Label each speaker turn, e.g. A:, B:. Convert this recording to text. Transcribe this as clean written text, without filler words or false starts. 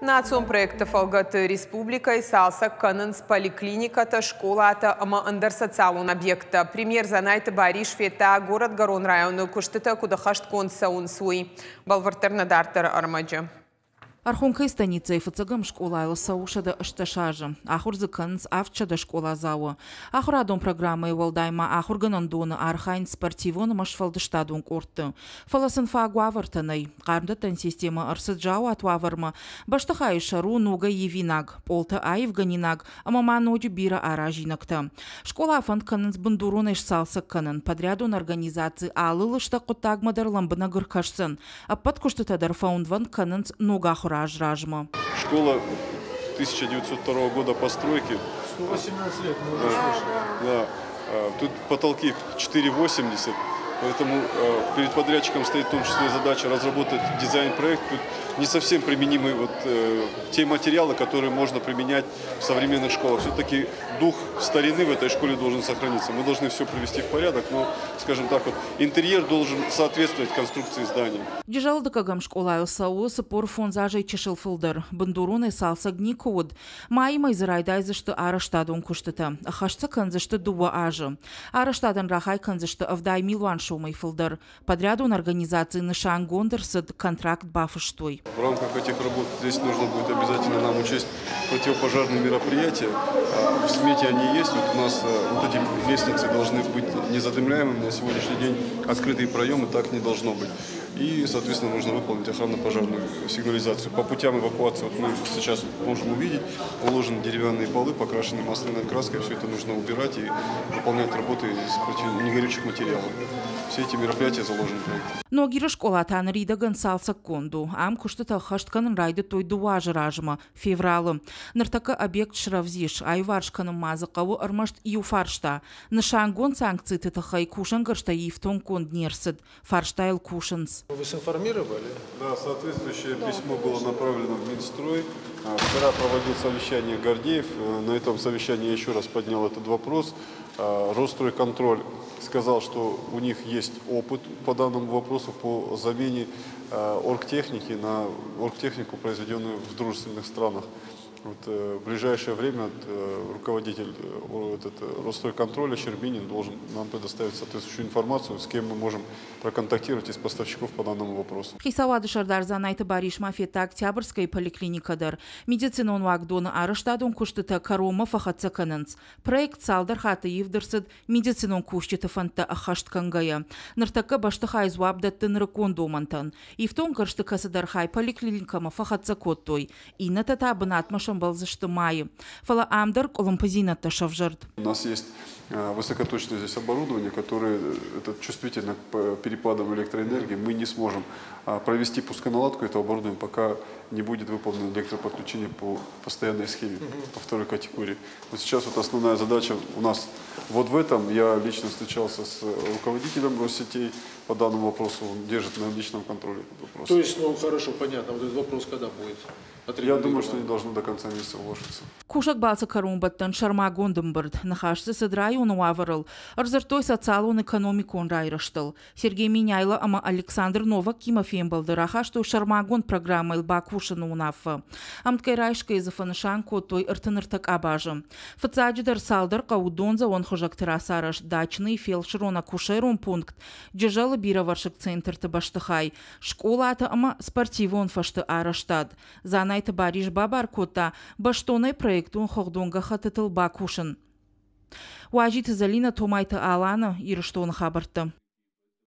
A: Национ проекта Фалгаты Республикой салса Канынс поликлиниката школата ама андер социалун объекта. Премьер занайты Бариш Фета город Гарон району куштыта кудахашт консаун суй. Балвартер дартер армаджа.
B: Архонкай станица и фацагам школа Саушада Ашташажа. Ахурзы канц авчада школа зауа. Ахурадон программы Валдайма Ахурганандона Архайн спортивон машфалдыштадун корты. Фаласын фагуавартанай. Кармдатан система арсаджау атваварма. Баштахай шару нога евинаг. Полта аевганинаг. Амаманоджи бира аражинакта. Школа фанд канц бандурон салса канан. Подрядон организации алылышта кутагмадар ламбана гыркашсын. А подкуштата дарфаундван канц нога Ражма.
C: Школа 1902 года постройки.
D: 118 лет, мы уже слышали.
C: Да. Тут потолки 4,80. Поэтому перед подрядчиком стоит в том числе задача разработать дизайн-проект. Тут не совсем применимы те материалы, которые можно применять в современных школах. Все-таки дух старины в этой школе должен сохраниться. Мы должны все привести в порядок, но, скажем так, интерьер должен соответствовать конструкции здания.
B: Дежал дакагам школа САУ сапор фон зажей чешил филдер. Бандуруны салса гникод. Майма израйдай за что араштадон куштата. Ахашца канза что дуа ажа. Араштадан рахай канза что авдай милуан шумай филдер. Подрядон организации Нышан Гондерсад контракт бафыштой.
C: В рамках этих работ здесь нужно будет обязательно нам учесть противопожарные мероприятия. В смете они есть. Вот у нас вот эти лестницы должны быть незадымляемыми. На сегодняшний день открытые проемы, так не должно быть. И, соответственно, нужно выполнить охранно-пожарную сигнализацию. По путям эвакуации, вот мы сейчас можем увидеть, уложены деревянные полы, покрашены масляной краской. Все это нужно убирать и выполнять работы из негорючих материалов. Все эти мероприятия заложены в проекте.
B: Но гира школа танрида гансалса конду. Ам куштата хашткан райда той дуажа ражма февралы. Нартака объект шравзиш, айваршканым мазыкаву армашт юфаршта. Нышангон санкции тетахай кушангаршта ифтон конд нерсид. Фарштайл кушанс.
D: Вы синформировали?
C: Да, соответствующее письмо было направлено в Минстрой. Вчера проводил совещание Гордеев. На этом совещании я еще раз поднял этот вопрос. Росстройконтроль сказал, что у них есть опыт по данному вопросу по замене оргтехники на оргтехнику, произведенную в дружественных странах. Вот, в ближайшее время руководитель Росстройконтроля Щербинин должен нам предоставить соответствующую информацию, с кем мы можем проконтактировать из поставщиков по данному вопросу.
B: Хисавады шардар занайты Бариш Мафета Октябрьской поликлиникадар. Медицинон вагдона араштадон куштыта карома фахатсакананц. Проект салдар хата евдерсид медицинон куштыта фанта ахашткангая. Нартака баштаха изуабдаттын ракондомантан. И в том карштыка садархай поликлиникама фахатсакоттой. И на татабынатмаш Фала Амдар Колумпазината Шавжард.
C: У нас есть высокоточное здесь оборудование, которое чувствительно к перепадам электроэнергии. Мы не сможем провести пусконаладку этого оборудования, пока не будет выполнено электроподключение по постоянной схеме, по второй категории. Вот сейчас вот основная задача у нас вот в этом. Я лично встречался с руководителем Россетей по данному вопросу. Он держит на личном контроле этот вопрос.
D: То есть, ну хорошо, понятно. Вот этот вопрос когда будет?
C: Я думаю, что не должно до конца месяца уложиться.
B: Кушак балса карумбаттан шарма гондымбырд. Нахашсы сыдрай он уаварыл. Арзартой социалон экономикон райраштыл. Сергей Миняйло ама Александр Новак Кимофеем балдыраха, что шармагон программа илба кушану унафа. Амткай райшка из афанышан котой ыртыныртак абажы. Фацаджидар салдар каудонза он хожак терасараш дачный фельдшерона кушерун пункт. Джежалы бира варшик центр табаштыхай. Школа ата ама спортивон фашты араштад. Занайты Бариш Бабар кота баштонай проектун хохдонга хатытыл бакушын. Уажит залина томайты алана ирыштон хабарты.